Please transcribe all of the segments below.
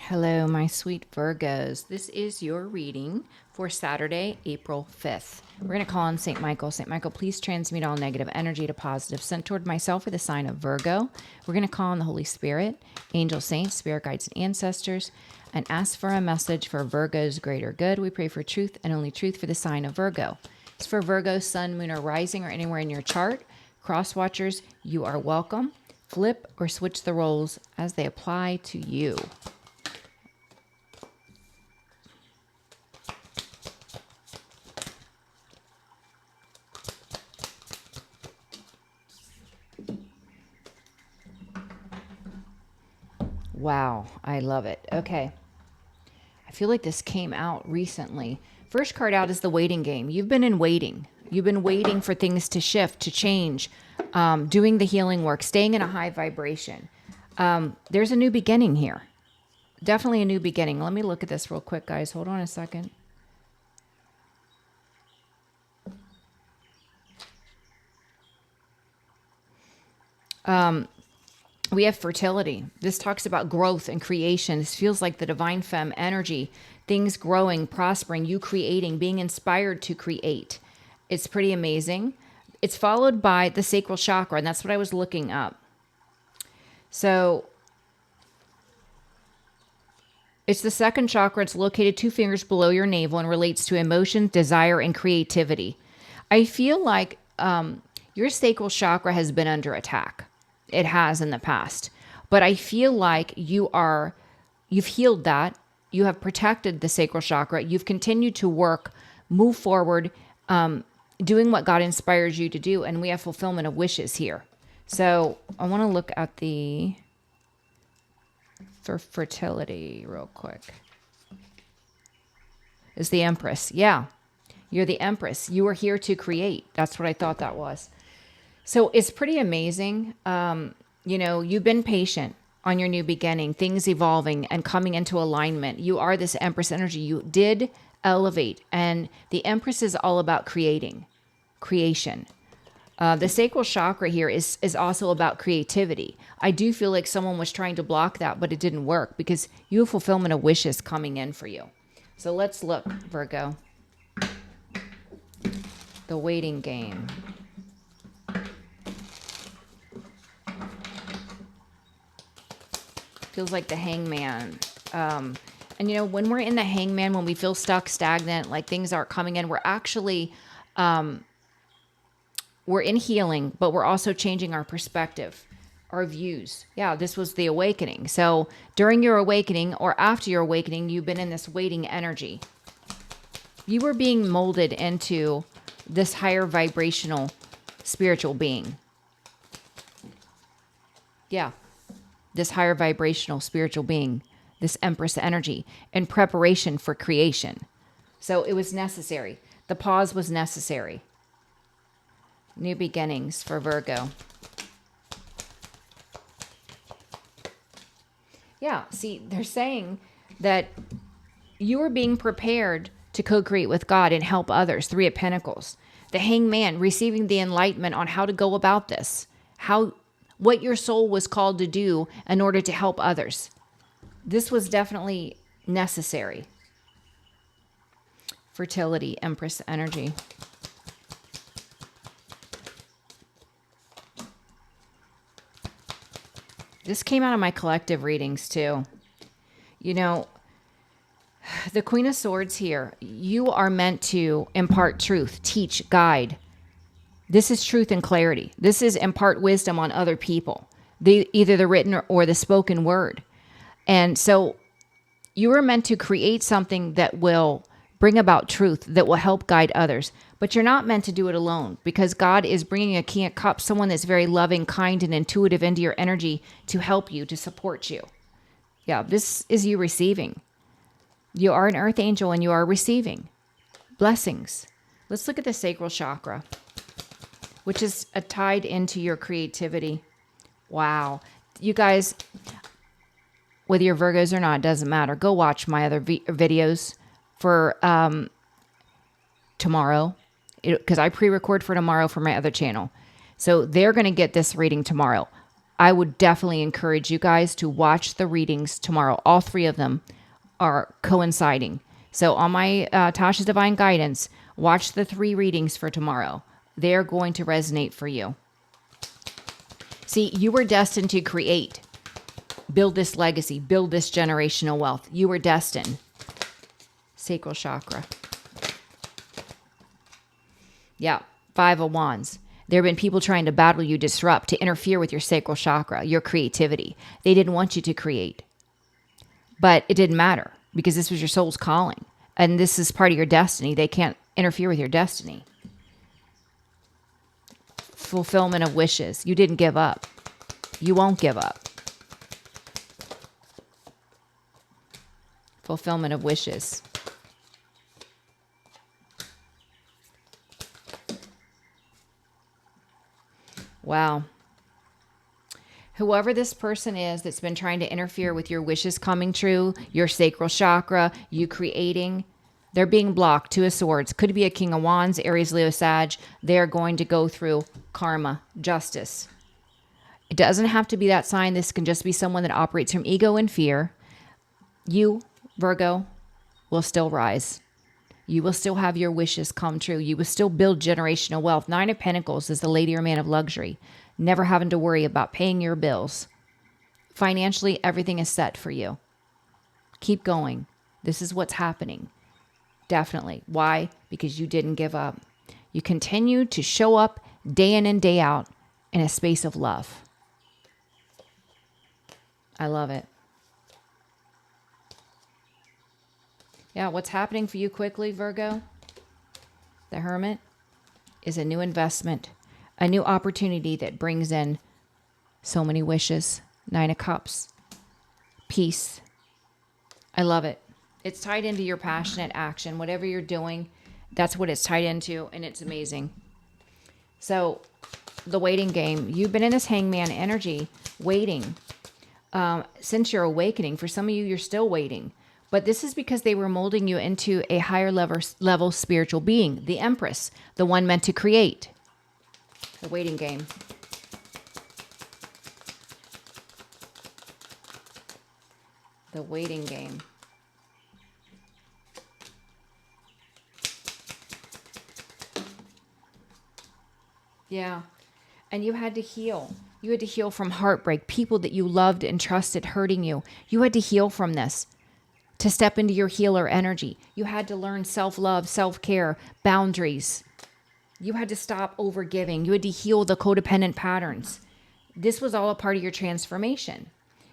Hello, my sweet Virgos. This is your reading for Saturday, April 5th. We're going to call on St. Michael. St. Michael, please transmute all negative energy to positive sent toward myself for the sign of Virgo. We're going to call on the Holy Spirit, angel saints, spirit guides, and ancestors, and ask for a message for Virgo's greater good. We pray for truth and only truth for the sign of Virgo. It's for Virgo, sun, moon, or rising, or anywhere in your chart. Cross watchers, you are welcome. Flip or switch the roles as they apply to you. Wow, I love it. Okay. I feel like this came out recently. First card out is the waiting game. You've been in waiting. You've been waiting for things to shift, to change, doing the healing work, staying in a high vibration. There's a new beginning here. Definitely a new beginning. Let me look at this real quick, guys. Hold on a second. We have fertility. This talks about growth and creation. This feels like the divine femme energy, things growing, prospering, you creating, being inspired to create. It's pretty amazing. It's followed by the sacral chakra, and that's what I was looking up. So it's the second chakra. It's located 2 fingers below your navel and relates to emotion, desire, and creativity. I feel like your sacral chakra has been under attack. It has in the past. But I feel like you've healed that. You have protected the sacral chakra. You've continued to work, move forward, doing what God inspires you to do. And we have fulfillment of wishes here. So I want to look at for fertility real quick. Is the Empress. Yeah, you're the Empress. You are here to create. That's what I thought that was. So it's pretty amazing. You've been patient on your new beginning, things evolving and coming into alignment. You are this Empress energy. You did elevate. And the Empress is all about creation. The sacral chakra here is also about creativity. I do feel like someone was trying to block that, but it didn't work because you have fulfillment of wishes coming in for you. So let's look, Virgo. The waiting game. Feels like the hangman. And when we're in the hangman, when we feel stuck, stagnant, like things aren't coming in, we're actually, we're in healing, but we're also changing our perspective, our views. Yeah, this was the awakening. So during your awakening or after your awakening, you've been in this waiting energy. You were being molded into this higher vibrational spiritual being. Yeah. This higher vibrational spiritual being, this Empress energy, in preparation for creation. So it was necessary. The pause was necessary. New beginnings for Virgo. Yeah, see, they're saying that you are being prepared to co-create with God and help others. 3 of Pentacles. The hangman, receiving the enlightenment on how to go about this. What your soul was called to do in order to help others. This was definitely necessary. Fertility, Empress energy. This came out of my collective readings too. The Queen of Swords here, you are meant to impart truth, teach, guide. This is truth and clarity. This is impart wisdom on other people, either the written or the spoken word. And so you are meant to create something that will bring about truth, that will help guide others. But you're not meant to do it alone because God is bringing a King of Cups, someone that's very loving, kind, and intuitive into your energy to help you, to support you. Yeah, this is you receiving. You are an earth angel and you are receiving blessings. Let's look at the sacral chakra, which is tied into your creativity. Wow. You guys, whether you're Virgos or not, it doesn't matter. Go watch my other videos for tomorrow, because I pre-record for tomorrow for my other channel. So they're going to get this reading tomorrow. I would definitely encourage you guys to watch the readings tomorrow. All three of them are coinciding. So on my Tasha's Divine Guidance, watch the 3 readings for tomorrow. They're going to resonate for you. See, you were destined to create, build this legacy, build this generational wealth. You were destined. Sacral chakra. Yeah, 5 of Wands. There have been people trying to battle you, disrupt, to interfere with your sacral chakra, your creativity. They didn't want you to create. But it didn't matter because this was your soul's calling. And this is part of your destiny. They can't interfere with your destiny. Fulfillment of wishes. You didn't give up. You won't give up. Fulfillment of wishes. Wow. Whoever this person is that's been trying to interfere with your wishes coming true, your sacral chakra, you creating, they're being blocked. 2 of Swords. Could be a King of Wands, Aries, Leo, Sag. They're going to go through karma, justice. It doesn't have to be that sign. This can just be someone that operates from ego and fear. You, Virgo, will still rise. You will still have your wishes come true. You will still build generational wealth. 9 of Pentacles is the lady or man of luxury. Never having to worry about paying your bills. Financially, everything is set for you. Keep going. This is what's happening. Definitely. Why? Because you didn't give up. You continue to show up day in and day out in a space of love. I love it. Yeah, what's happening for you quickly, Virgo? The Hermit is a new investment, a new opportunity that brings in so many wishes. 9 of Cups. Peace. I love it. It's tied into your passionate action. Whatever you're doing, that's what it's tied into, and it's amazing. So, the waiting game. You've been in this hangman energy, waiting. Since your awakening. For some of you, you're still waiting. But this is because they were molding you into a higher level spiritual being. The Empress, the one meant to create. The waiting game. The waiting game. Yeah. And you had to heal. You had to heal from heartbreak. People that you loved and trusted hurting you. You had to heal from this. To step into your healer energy. You had to learn self-love, self-care, boundaries. You had to stop overgiving. You had to heal the codependent patterns. This was all a part of your transformation.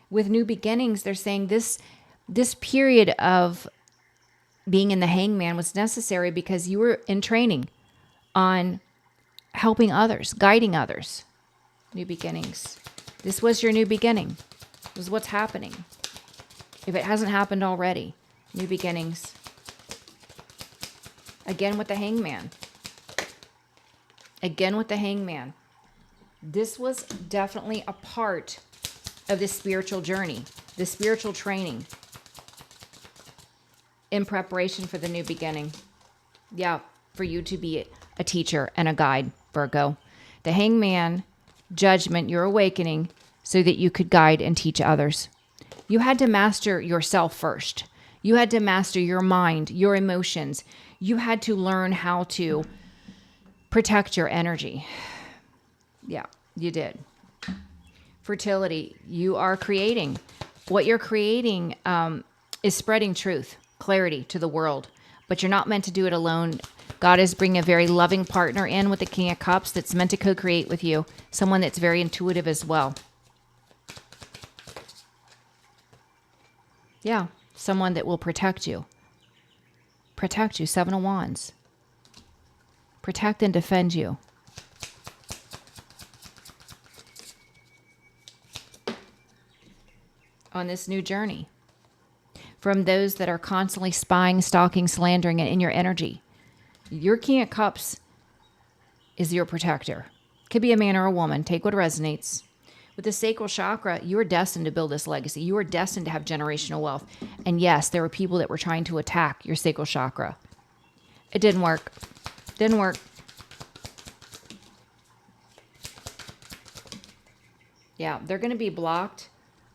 With new beginnings, they're saying this period of being in the hangman was necessary because you were in training on helping others, guiding others. New beginnings. This was your new beginning. This is what's happening. If it hasn't happened already, new beginnings. Again with the hangman. Again with the hangman. This was definitely a part of the spiritual journey, the spiritual training in preparation for the new beginning. Yeah, for you to be a teacher and a guide, Virgo. The hangman, judgment, your awakening, so that you could guide and teach others. You had to master yourself first. You had to master your mind, your emotions. You had to learn how to protect your energy. Yeah, you did. Fertility, you are creating. What you're creating is spreading truth, clarity to the world. But you're not meant to do it alone. God is bringing a very loving partner in with the King of Cups that's meant to co-create with you. Someone that's very intuitive as well. Yeah, someone that will protect you. Protect you, 7 of Wands. Protect and defend you. On this new journey. From those that are constantly spying, stalking, slandering in your energy. Your King of Cups is your protector. Could be a man or a woman. Take what resonates. With the sacral chakra, you are destined to build this legacy. You are destined to have generational wealth. And yes, there were people that were trying to attack your sacral chakra. It didn't work. Didn't work. Yeah, they're going to be blocked,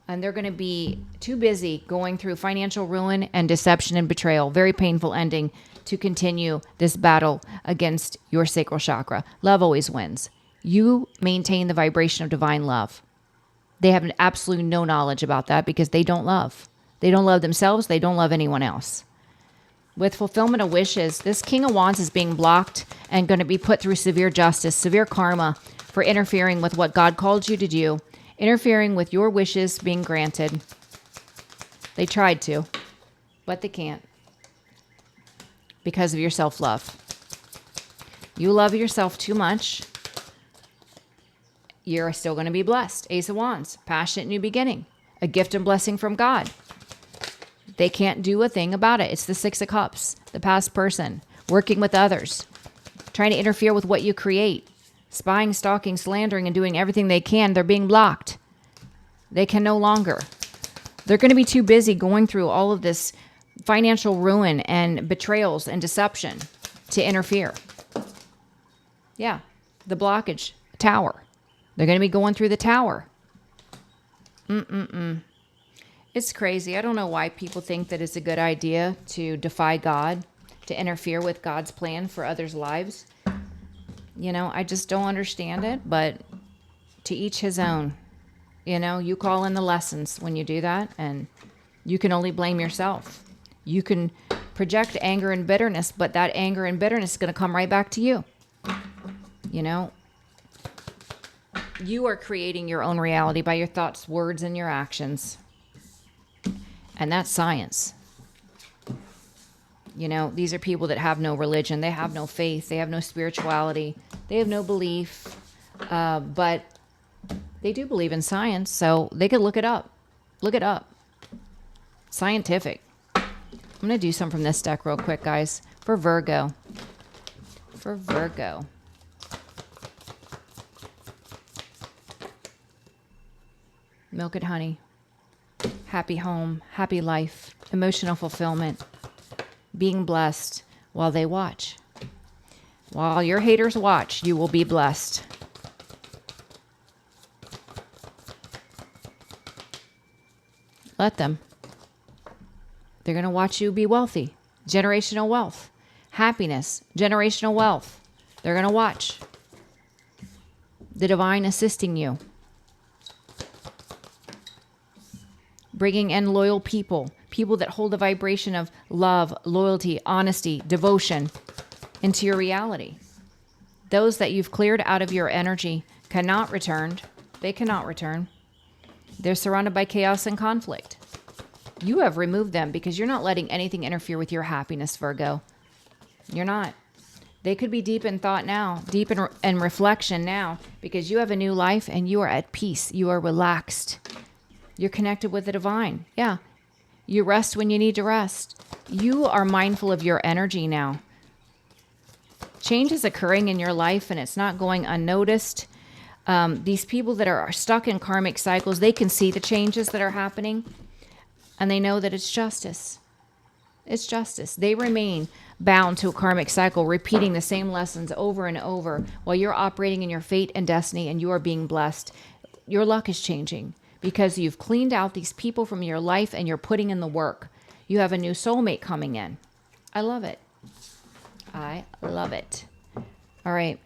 and they're going to be too busy going through financial ruin and deception and betrayal. Very painful ending to continue this battle against your sacral chakra. Love always wins. You maintain the vibration of divine love. They have absolutely no knowledge about that because they don't love. They don't love themselves. They don't love anyone else. With fulfillment of wishes, this King of Wands is being blocked and going to be put through severe justice, severe karma for interfering with what God called you to do, interfering with your wishes being granted. They tried to, but they can't because of your self-love. You love yourself too much. You're still going to be blessed. Ace of Wands, passionate new beginning, a gift and blessing from God. They can't do a thing about it. It's the Six of Cups, the past person, working with others, trying to interfere with what you create, spying, stalking, slandering, and doing everything they can. They're being blocked. They can no longer. They're going to be too busy going through all of this financial ruin and betrayals and deception to interfere. Yeah, the blockage, tower. They're going to be going through the tower. It's crazy. I don't know why people think that it's a good idea to defy God, to interfere with God's plan for others' lives. You know, I just don't understand it, but to each his own. You know, you call in the lessons when you do that, and you can only blame yourself. You can project anger and bitterness, but that anger and bitterness is going to come right back to you. You know, you are creating your own reality by your thoughts, words, and your actions. And that's science. You know, these are people that have no religion. They have no faith. They have no spirituality. They have no belief. But they do believe in science, so they could look it up. Look it up. Scientific. I'm going to do some from this deck real quick, guys. For Virgo. For Virgo. Milk and honey. Happy home, happy life, emotional fulfillment, being blessed while they watch. While your haters watch, you will be blessed. Let them. They're going to watch you be wealthy. Generational wealth. Happiness. Generational wealth. They're going to watch. The divine assisting you. Bringing in loyal people, people that hold the vibration of love, loyalty, honesty, devotion into your reality. Those that you've cleared out of your energy cannot return. They cannot return. They're surrounded by chaos and conflict. You have removed them because you're not letting anything interfere with your happiness, Virgo. You're not. They could be deep in thought now, deep in reflection now, because you have a new life and you are at peace. You are relaxed. You're connected with the divine. Yeah. You rest when you need to rest. You are mindful of your energy now. Change is occurring in your life and it's not going unnoticed. These people that are stuck in karmic cycles, they can see the changes that are happening and they know that it's justice. It's justice. They remain bound to a karmic cycle, repeating the same lessons over and over while you're operating in your fate and destiny and you are being blessed. Your luck is changing. Because you've cleaned out these people from your life and you're putting in the work. You have a new soulmate coming in. I love it. I love it. All right.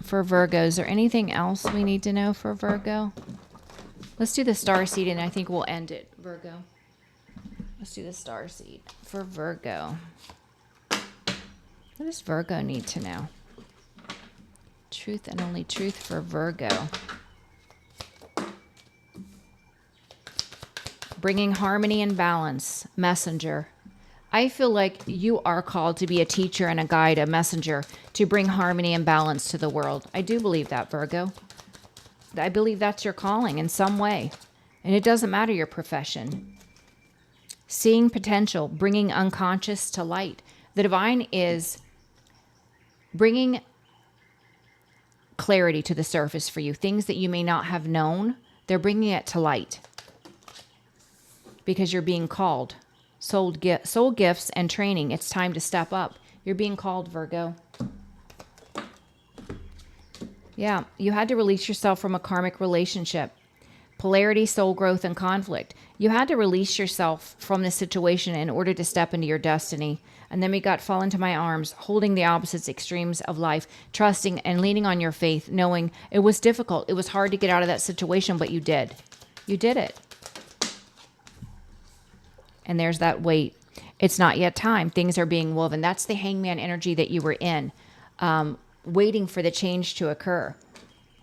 For Virgo, is there anything else we need to know for Virgo? Let's do the star seed and I think we'll end it, Virgo. Let's do the star seed for Virgo. What does Virgo need to know? Truth and only truth for Virgo. Bringing harmony and balance, messenger. I feel like you are called to be a teacher and a guide, a messenger, to bring harmony and balance to the world. I do believe that, Virgo. I believe that's your calling in some way. And it doesn't matter your profession. Seeing potential, bringing unconscious to light. The divine is bringing clarity to the surface for you. Things that you may not have known, they're bringing it to light. Because you're being called. Soul gifts and training. It's time to step up. You're being called, Virgo. Yeah, you had to release yourself from a karmic relationship. Polarity, soul growth, and conflict. You had to release yourself from this situation in order to step into your destiny. And then we got fall into my arms, holding the opposites extremes of life, trusting and leaning on your faith, knowing it was difficult. It was hard to get out of that situation, but you did. You did it. And there's that weight. It's not yet time. Things are being woven. That's the hangman energy that you were in, waiting for the change to occur.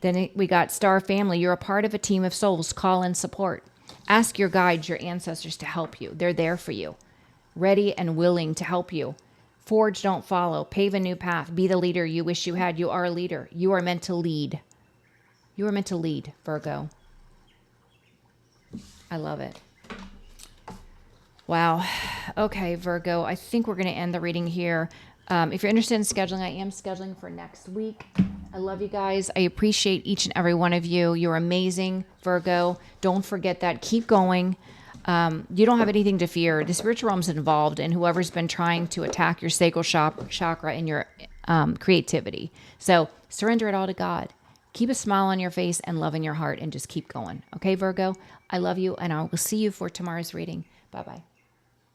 Then we got star family. You're a part of a team of souls. Call in support. Ask your guides, your ancestors to help you. They're there for you, ready and willing to help you. Forge, don't follow. Pave a new path. Be the leader you wish you had. You are a leader. You are meant to lead. You are meant to lead, Virgo. I love it. Wow. Okay, Virgo, I think we're going to end the reading here. If you're interested in scheduling, I am scheduling for next week. I love you guys. I appreciate each and every one of you. You're amazing, Virgo. Don't forget that. Keep going. You don't have anything to fear. The spiritual realm's involved in whoever's been trying to attack your sacral chakra and your creativity. So surrender it all to God. Keep a smile on your face and love in your heart and just keep going. Okay, Virgo? I love you, and I will see you for tomorrow's reading. Bye-bye.